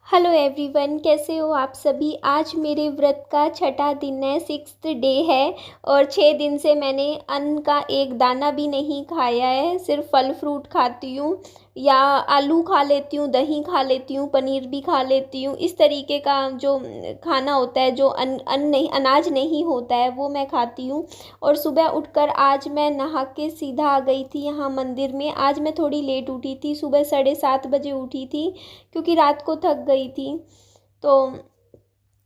Hello everyone, कैसे हो आप सभी। आज मेरे व्रत का छठा दिन है, 6th डे है। और 6 दिन से मैंने अन्न का एक दाना भी नहीं खाया है। सिर्फ फल फ्रूट खाती हूँ या आलू खा लेती हूँ, दही खा लेती हूँ, पनीर भी खा लेती हूँ। इस तरीके का जो खाना होता है, जो अन्न नहीं, अनाज नहीं होता है, वो मैं खाती हूँ। और सुबह उठकर आज मैं नहा के सीधा आ गई थी यहाँ मंदिर में। आज मैं थोड़ी लेट उठी थी, सुबह 7:30 बजे उठी थी क्योंकि रात को थक गई थी। तो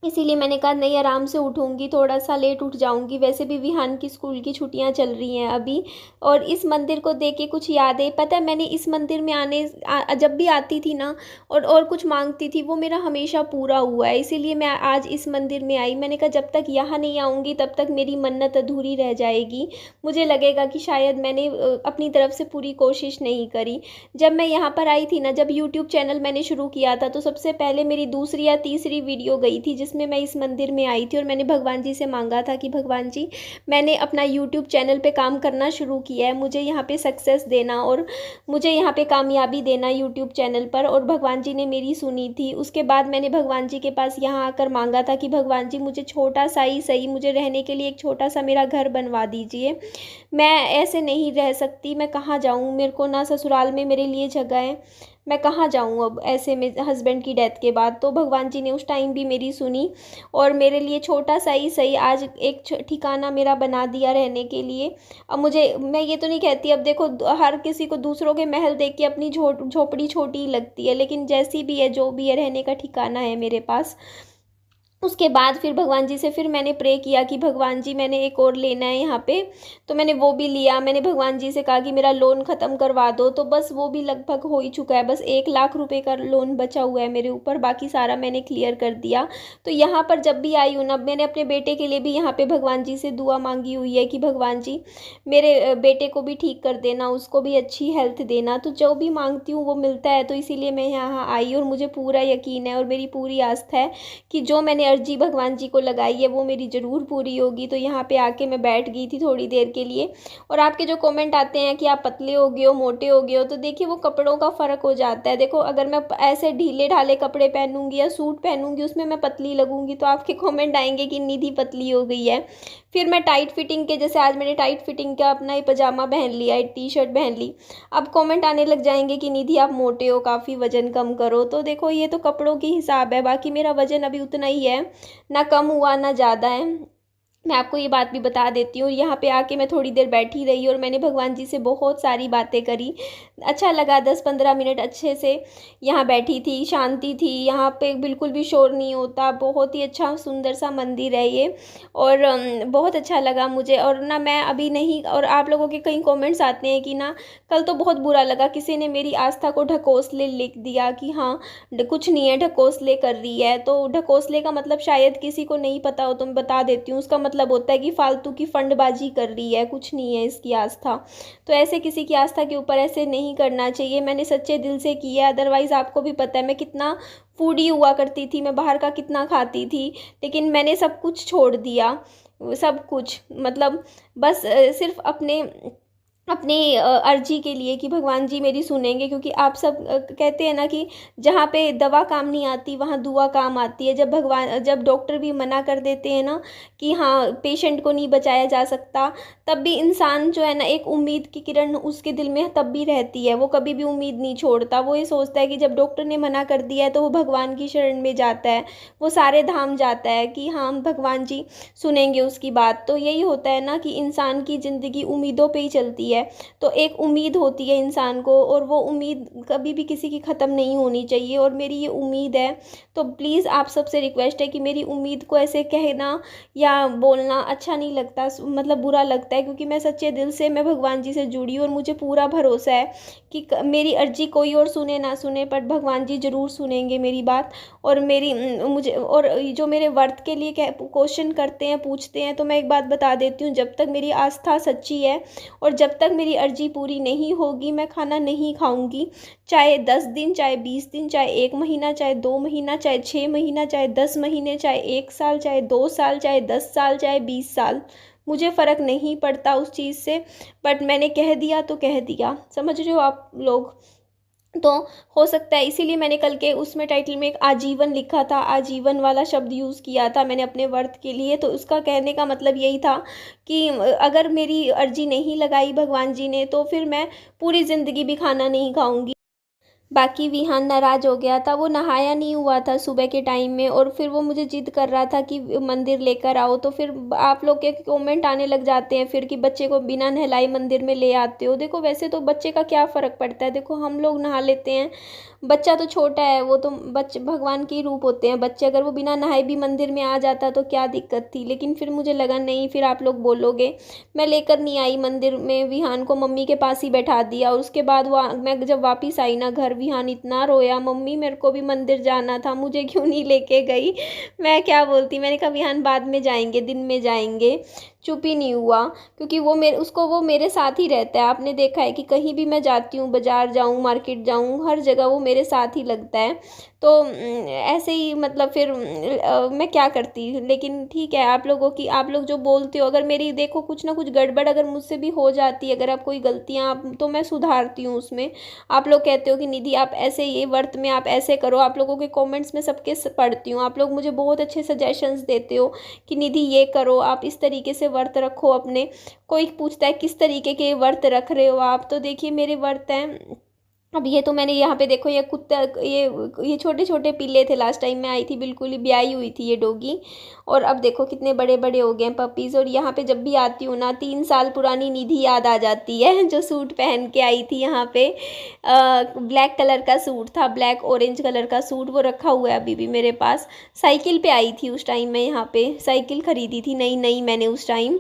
इसीलिए मैंने कहा नहीं, आराम से उठूँगी, थोड़ा सा लेट उठ जाऊँगी। वैसे भी विहान की स्कूल की छुट्टियां चल रही हैं अभी। और इस मंदिर को देख के कुछ यादें, पता है मैंने इस मंदिर में जब भी आती थी ना और कुछ मांगती थी, वो मेरा हमेशा पूरा हुआ है। इसीलिए मैं आज इस मंदिर में आई। मैंने कहा जब तक यहाँ नहीं आऊँगी तब तक मेरी मन्नत अधूरी रह जाएगी। मुझे लगेगा कि शायद मैंने अपनी तरफ से पूरी कोशिश नहीं करी। जब मैं यहाँ पर आई थी ना, जब यूट्यूब चैनल मैंने शुरू किया था, तो सबसे पहले मेरी दूसरी या तीसरी वीडियो गई थी जिसमें मैं इस मंदिर में आई थी और मैंने भगवान जी से मांगा था कि भगवान जी, मैंने अपना यूट्यूब चैनल पे काम करना शुरू किया है, मुझे यहाँ पे सक्सेस देना और मुझे यहाँ पे कामयाबी देना यूट्यूब चैनल पर। और भगवान जी ने मेरी सुनी थी। उसके बाद मैंने भगवान जी के पास यहाँ आकर मांगा था कि भगवान जी, मुझे छोटा सा ही सही, मुझे रहने के लिए एक छोटा सा मेरा घर बनवा दीजिए। मैं ऐसे नहीं रह सकती, मैं कहाँ जाऊँ, मेरे को ना ससुराल में मेरे लिए जगह है, मैं कहाँ जाऊँ अब ऐसे में हस्बैंड की डेथ के बाद। तो भगवान जी ने उस टाइम भी मेरी सुनी और मेरे लिए छोटा सा ही सही आज एक ठिकाना मेरा बना दिया रहने के लिए। अब मुझे, मैं ये तो नहीं कहती, अब देखो हर किसी को दूसरों के महल देख के अपनी झोपड़ी छोटी ही लगती है, लेकिन जैसी भी है, जो भी है, रहने का ठिकाना है मेरे पास। उसके बाद फिर भगवान जी से फिर मैंने प्रे किया कि भगवान जी, मैंने एक और लेना है यहाँ पे। तो मैंने वो भी लिया। मैंने भगवान जी से कहा कि मेरा लोन ख़त्म करवा दो। तो बस वो भी लगभग हो ही चुका है, बस 1 लाख रुपए का लोन बचा हुआ है मेरे ऊपर, बाकी सारा मैंने क्लियर कर दिया। तो यहाँ पर जब भी आई हूँ ना, मैंने अपने बेटे के लिए भी यहाँ पे भगवान जी से दुआ मांगी हुई है कि भगवान जी, मेरे बेटे को भी ठीक कर देना, उसको भी अच्छी हेल्थ देना। तो जो भी मांगती हूँ वो मिलता है। तो इसीलिए मैं यहाँ आई और मुझे पूरा यकीन है और मेरी पूरी आस्था है कि जो मैंने अर्जी भगवान जी को लगाई है वो मेरी ज़रूर पूरी होगी। तो यहाँ पे आके मैं बैठ गई थी थोड़ी देर के लिए। और आपके जो कमेंट आते हैं कि आप पतले हो गए हो, मोटे हो गए हो, तो देखिए वो कपड़ों का फ़र्क हो जाता है। देखो अगर मैं ऐसे ढीले ढाले कपड़े पहनूंगी या सूट पहनूंगी, उसमें मैं पतली लगूंगी, तो आपके कमेंट आएंगे कि निधि पतली हो गई है। फिर मैं टाइट फिटिंग के, जैसे आज मैंने टाइट फिटिंग का अपना ही पजामा पहन लिया, एक टी शर्ट पहन ली, अब कमेंट आने लग जाएंगे कि निधि आप मोटे हो, काफ़ी वजन कम करो। तो देखो ये तो कपड़ों की हिसाब है, बाकी मेरा वजन अभी उतना ही है, ना कम हुआ ना ज़्यादा है। मैं आपको ये बात भी बता देती हूँ। यहाँ पे आके मैं थोड़ी देर बैठी रही और मैंने भगवान जी से बहुत सारी बातें करी। अच्छा लगा, 10-15 मिनट अच्छे से यहाँ बैठी थी, शांति थी। यहाँ पे बिल्कुल भी शोर नहीं होता, बहुत ही अच्छा सुंदर सा मंदिर है ये। और बहुत अच्छा लगा मुझे। और ना मैं अभी नहीं, और आप लोगों के कई कमेंट्स आते हैं कि ना, कल तो बहुत बुरा लगा, किसी ने मेरी आस्था को ढकोसले लिख दिया कि हाँ कुछ नहीं है, ढकोसले कर रही है। तो ढकोसले का मतलब शायद किसी को नहीं पता हो तो मैं बता देती हूँ। उसका मतलब होता है कि फालतू की फंडबाजी कर रही है, कुछ नहीं है इसकी आस्था। तो ऐसे किसी की आस्था के ऊपर ऐसे नहीं करना चाहिए। मैंने सच्चे दिल से की है। अदरवाइज़ आपको भी पता है मैं कितना फूडी हुआ करती थी, मैं बाहर का कितना खाती थी, लेकिन मैंने सब कुछ छोड़ दिया। सब कुछ मतलब बस सिर्फ अपने अपनी अर्जी के लिए कि भगवान जी मेरी सुनेंगे। क्योंकि आप सब कहते हैं ना कि जहाँ पे दवा काम नहीं आती वहाँ दुआ काम आती है। जब डॉक्टर भी मना कर देते हैं ना कि हाँ पेशेंट को नहीं बचाया जा सकता, तब भी इंसान जो है ना, एक उम्मीद की किरण उसके दिल में तब भी रहती है। वो कभी भी उम्मीद नहीं छोड़ता। वो ये सोचता है कि जब डॉक्टर ने मना कर दिया है तो वो भगवान की शरण में जाता है, वो सारे धाम जाता है कि हाँ भगवान जी सुनेंगे उसकी बात। तो यही होता है ना कि इंसान की ज़िंदगी उम्मीदों पे ही चलती है। तो एक उम्मीद होती है इंसान को, और वो उम्मीद कभी भी किसी की ख़त्म नहीं होनी चाहिए। और मेरी ये उम्मीद है। तो प्लीज़ आप सबसे रिक्वेस्ट है कि मेरी उम्मीद को ऐसे कहना या बोलना अच्छा नहीं लगता, मतलब बुरा लगता है। क्योंकि मैं सच्चे दिल से, मैं भगवान जी से जुड़ी हूँ और मुझे पूरा भरोसा है कि मेरी अर्जी कोई और सुने ना सुने, पर भगवान जी ज़रूर सुनेंगे मेरी बात। और मेरी मुझे, और जो मेरे व्रत के लिए क्वेश्चन करते हैं, पूछते हैं, तो मैं एक बात बता देती हूँ, जब तक मेरी आस्था सच्ची है और जब तक मेरी अर्जी पूरी नहीं होगी, मैं खाना नहीं खाऊंगी। चाहे 10 दिन, चाहे 20 दिन, चाहे 1 महीना, चाहे 2 महीना, चाहे 6 महीना, चाहे 10 महीने, चाहे 1 साल, चाहे 2 साल, चाहे 10 साल, चाहे 20 साल, मुझे फ़र्क नहीं पड़ता उस चीज़ से। बट मैंने कह दिया तो कह दिया, समझ रहे हो आप लोग। तो हो सकता है इसीलिए मैंने कल के उसमें टाइटल में एक आजीवन लिखा था, आजीवन वाला शब्द यूज़ किया था मैंने अपने व्रत के लिए। तो उसका कहने का मतलब यही था कि अगर मेरी अर्जी नहीं लगाई भगवान जी ने तो फिर मैं पूरी ज़िंदगी भी खाना नहीं खाऊंगी। बाकी विहान नाराज हो गया था, वो नहाया नहीं हुआ था सुबह के टाइम में, और फिर वो मुझे जिद कर रहा था कि मंदिर लेकर आओ। तो फिर आप लोग के कमेंट आने लग जाते हैं फिर कि बच्चे को बिना नहलाए मंदिर में ले आते हो। देखो वैसे तो बच्चे का क्या फ़र्क पड़ता है, देखो हम लोग नहा लेते हैं, बच्चा तो छोटा है, वो तो बच्चे भगवान के ही रूप होते हैं बच्चे, अगर वो बिना नहाए भी मंदिर में आ जाता तो क्या दिक्कत थी। लेकिन फिर मुझे लगा नहीं, फिर आप लोग बोलोगे, मैं लेकर नहीं आई मंदिर में विहान को, मम्मी के पास ही बैठा दिया। और उसके बाद वो मैं जब वापस आई ना घर, विहान इतना रोया, मम्मी मेरे को भी मंदिर जाना था, मुझे क्यों नहीं लेके गई। मैं क्या बोलती, मैंने कहा विहान बाद में जाएंगे, दिन में जाएंगे। चुप ही नहीं हुआ, क्योंकि वो मेरे साथ ही रहता है। आपने देखा है कि कहीं भी मैं जाती हूँ, बाज़ार जाऊँ, मार्केट जाऊँ, हर जगह वो मेरे साथ ही लगता है। तो ऐसे ही मतलब फिर मैं क्या करती। लेकिन ठीक है, आप लोग जो बोलते हो, अगर मेरी देखो कुछ ना कुछ गड़बड़ अगर मुझसे भी हो जाती है, अगर आप कोई गलतियाँ आप तो मैं सुधारती हूँ उसमें। आप लोग कहते हो कि निधि आप ऐसे, ये व्रत में आप ऐसे करो, आप लोगों के कमेंट्स में सबके पढ़ती हूँ, आप लोग मुझे बहुत अच्छे सजेशंस देते हो कि निधि ये करो, आप इस तरीके से व्रत रखो अपने। कोई पूछता है किस तरीके के व्रत रख रहे हो आप, तो देखिए मेरे व्रत हैं। अब ये तो मैंने यहाँ पे देखो, ये कुत्ता, ये छोटे छोटे पिल्ले थे लास्ट टाइम मैं आई थी, बिल्कुल ही ब्याई हुई थी ये डॉगी, और अब देखो कितने बड़े बड़े हो गए हैं पपीज़। और यहाँ पे जब भी आती हूँ ना, 3 साल पुरानी निधि याद आ जाती है जो सूट पहन के आई थी यहाँ पे। ब्लैक कलर का सूट था, ब्लैक ऑरेंज कलर का सूट, वो रखा हुआ है अभी भी मेरे पास। साइकिल पे आई थी उस टाइम मैं, यहाँ पे साइकिल खरीदी थी नई नई मैंने उस टाइम।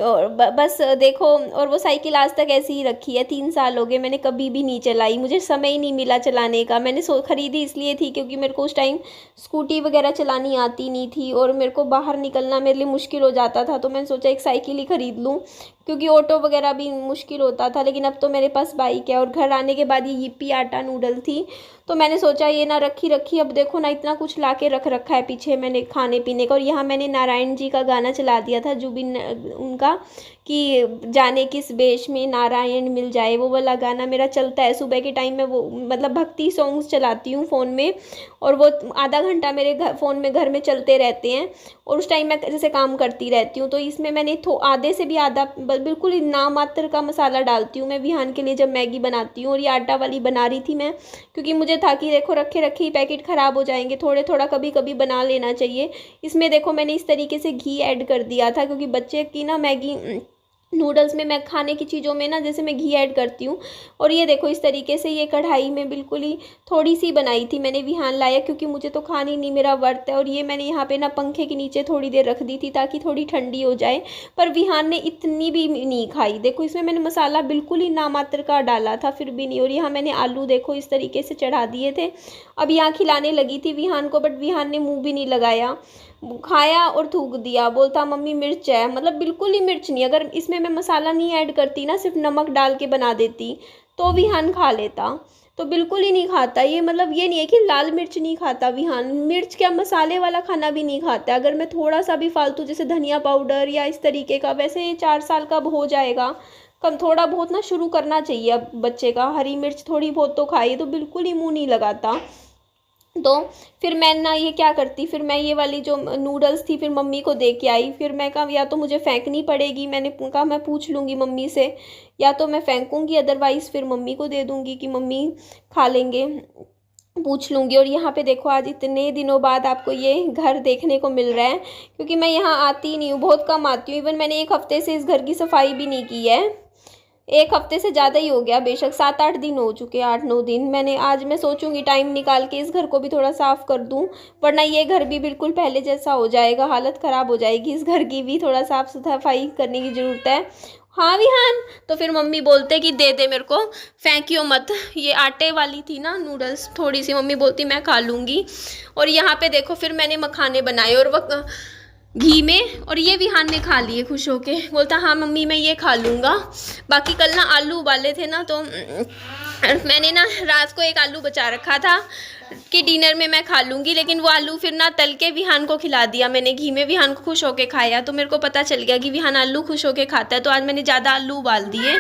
और बस देखो, और वो साइकिल आज तक ऐसी ही रखी है, 3 साल हो गए, मैंने कभी भी नहीं चलाई, मुझे समय ही नहीं मिला चलाने का। मैंने खरीदी इसलिए थी क्योंकि मेरे को उस टाइम स्कूटी वगैरह चलानी आती नहीं थी, और मेरे को बाहर निकलना मेरे लिए मुश्किल हो जाता था, तो मैंने सोचा एक साइकिल ही खरीद लूँ, क्योंकि ऑटो वगैरह भी मुश्किल होता था। लेकिन अब तो मेरे पास बाइक है। और घर आने के बाद ये यिप्पी आटा नूडल थी, तो मैंने सोचा ये ना रखी रखी, अब देखो ना इतना कुछ ला के रख रखा है पीछे मैंने खाने पीने का। और यहाँ मैंने नारायण जी का गाना चला दिया था, जुबिन उनका, कि जाने किस बेश में नारायण मिल जाए, वो वाला गाना मेरा चलता है सुबह के टाइम में। वो मतलब भक्ति सॉन्ग्स चलाती हूँ फ़ोन में, और वो आधा घंटा मेरे फ़ोन में घर में चलते रहते हैं, और उस टाइम मैं जैसे काम करती रहती हूँ। तो इसमें मैंने आधे से भी आधा बिल्कुल ही नामात्र का मसाला डालती हूँ मैं विहान के लिए जब मैगी बनाती हूँ। और ये आटा वाली बना रही थी मैं, क्योंकि मुझे था कि देखो रखे रखे ही पैकेट ख़राब हो जाएंगे, थोड़े थोड़ा कभी कभी बना लेना चाहिए। इसमें देखो मैंने इस तरीके से घी ऐड कर दिया था, क्योंकि बच्चे की ना मैगी नूडल्स में, मैं खाने की चीज़ों में ना जैसे मैं घी ऐड करती हूँ। और ये देखो इस तरीके से ये कढ़ाई में बिल्कुल ही थोड़ी सी बनाई थी मैंने, विहान लाया क्योंकि मुझे तो खानी नहीं, मेरा व्रत है। और ये मैंने यहाँ पे ना पंखे के नीचे थोड़ी देर रख दी थी ताकि थोड़ी ठंडी हो जाए, पर विहान ने इतनी भी नहीं खाई। देखो इसमें मैंने मसाला बिल्कुल ही नामात्र का डाला था, फिर भी नहीं। और यहाँ मैंने आलू देखो इस तरीके से चढ़ा दिए थे। अब यहाँ खिलाने लगी थी विहान को, बट विहान ने मुँह भी नहीं लगाया, खाया और थूक दिया, बोलता मम्मी मिर्च है। मतलब बिल्कुल ही मिर्च नहीं, अगर इसमें मैं मसाला नहीं ऐड करती ना, सिर्फ नमक डाल के बना देती, तो विहान खा लेता। तो बिल्कुल ही नहीं खाता ये, मतलब ये नहीं है कि लाल मिर्च नहीं खाता विहान, मिर्च क्या मसाले वाला खाना भी नहीं खाता। अगर मैं थोड़ा सा भी फालतू जैसे धनिया पाउडर या इस तरीके का, वैसे ये 4 साल का अब हो जाएगा, कम थोड़ा बहुत ना शुरू करना चाहिए अब बच्चे का, हरी मिर्च थोड़ी बहुत तो खाई, तो बिल्कुल ही मुँह नहीं लगाता। तो फिर मैं ना ये क्या करती, फिर मैं ये वाली जो नूडल्स थी फिर मम्मी को दे के आई। फिर मैं कहा या तो मुझे फेंकनी पड़ेगी, मैंने कहा मैं पूछ लूँगी मम्मी से, या तो मैं फेंकूँगी, अदरवाइज़ फिर मम्मी को दे दूँगी कि मम्मी खा लेंगे, पूछ लूँगी। और यहाँ पे देखो आज इतने दिनों बाद आपको ये घर देखने को मिल रहा है, क्योंकि मैं यहाँ आती ही नहीं हूँ, बहुत कम आती हूँ। इवन मैंने 1 हफ्ते से इस घर की सफाई भी नहीं की है, 1 हफ्ते से ज़्यादा ही हो गया, बेशक 7-8 दिन हो चुके, 8-9 दिन। मैंने आज मैं सोचूंगी टाइम निकाल के इस घर को भी थोड़ा साफ़ कर दूं, वरना ये घर भी बिल्कुल पहले जैसा हो जाएगा, हालत ख़राब हो जाएगी। इस घर की भी थोड़ा साफ़ सफाई करने की ज़रूरत है। हाँ विहान, तो फिर मम्मी बोलते कि दे दे मेरे को, फेंकियो मत। ये आटे वाली थी ना नूडल्स, थोड़ी सी मम्मी बोलती मैं खा लूँगी। और यहाँ पे देखो फिर मैंने मखाने बनाए, और वह घी में, और ये विहान ने खा लिए खुश होके, बोलता हाँ मम्मी मैं ये खा लूँगा। बाकी कल ना आलू उबाले थे ना, तो मैंने ना रात को एक आलू बचा रखा था कि डिनर में मैं खा लूँगी, लेकिन वो आलू फिर ना तल के विहान को खिला दिया मैंने घी में, विहान को खुश होके खाया। तो मेरे को पता चल गया कि विहान आलू खुश होके खाता है, तो आज मैंने ज़्यादा आलू उबाल दिए।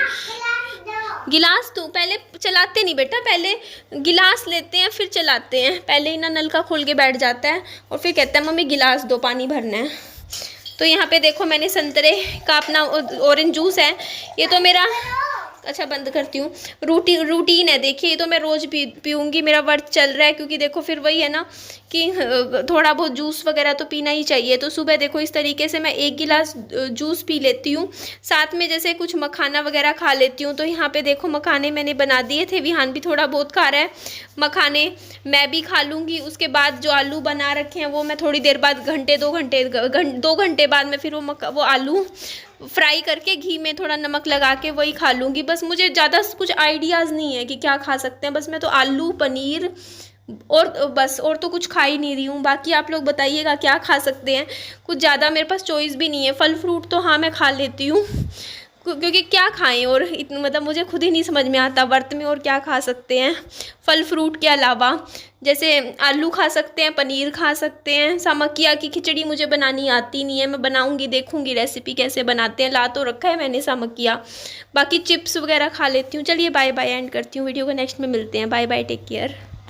गिलास तो पहले चलाते नहीं बेटा, पहले गिलास लेते हैं फिर चलाते हैं। पहले ही ना नल का खोल के बैठ जाता है और फिर कहता है मम्मी गिलास दो, पानी भरना है। तो यहाँ पे देखो मैंने संतरे का अपना ऑरेंज जूस है, ये तो मेरा, अच्छा बंद करती हूँ, रूटीन है। देखिए ये तो मैं रोज़ पीऊँगी, मेरा व्रत चल रहा है, क्योंकि देखो फिर वही है ना कि थोड़ा बहुत जूस वगैरह तो पीना ही चाहिए। तो सुबह देखो इस तरीके से मैं 1 गिलास जूस पी लेती हूँ, साथ में जैसे कुछ मखाना वगैरह खा लेती हूँ। तो यहाँ पे देखो मखाने मैंने बना दिए थे, विहान भी थोड़ा बहुत खा रहा है मखाने, मैं भी खा लूँगी। उसके बाद जो आलू बना रखे हैं वो मैं थोड़ी देर बाद, 2 घंटे बाद मैं फिर वो आलू फ्राई करके घी में थोड़ा नमक लगा के वही खा लूँगी। बस मुझे ज़्यादा कुछ आइडियाज़ नहीं है कि क्या खा सकते हैं, बस मैं तो आलू पनीर और बस, और तो कुछ खा ही नहीं रही हूँ। बाकी आप लोग बताइएगा क्या खा सकते हैं, कुछ ज़्यादा मेरे पास चॉइस भी नहीं है। फल फ्रूट तो हाँ मैं खा लेती हूँ, क्योंकि क्या खाएं, और इतना मतलब मुझे खुद ही नहीं समझ में आता व्रत में और क्या खा सकते हैं फल फ्रूट के अलावा। जैसे आलू खा सकते हैं, पनीर खा सकते हैं। सामकिया की खिचड़ी मुझे बनानी आती नहीं है, मैं बनाऊंगी, देखूंगी रेसिपी कैसे बनाते हैं, ला तो रखा है मैंने सामकिया। बाकी चिप्स वगैरह खा लेती हूँ। चलिए बाय बाय, एंड करती हूँ वीडियो को, नेक्स्ट में मिलते हैं। Bye bye, take care.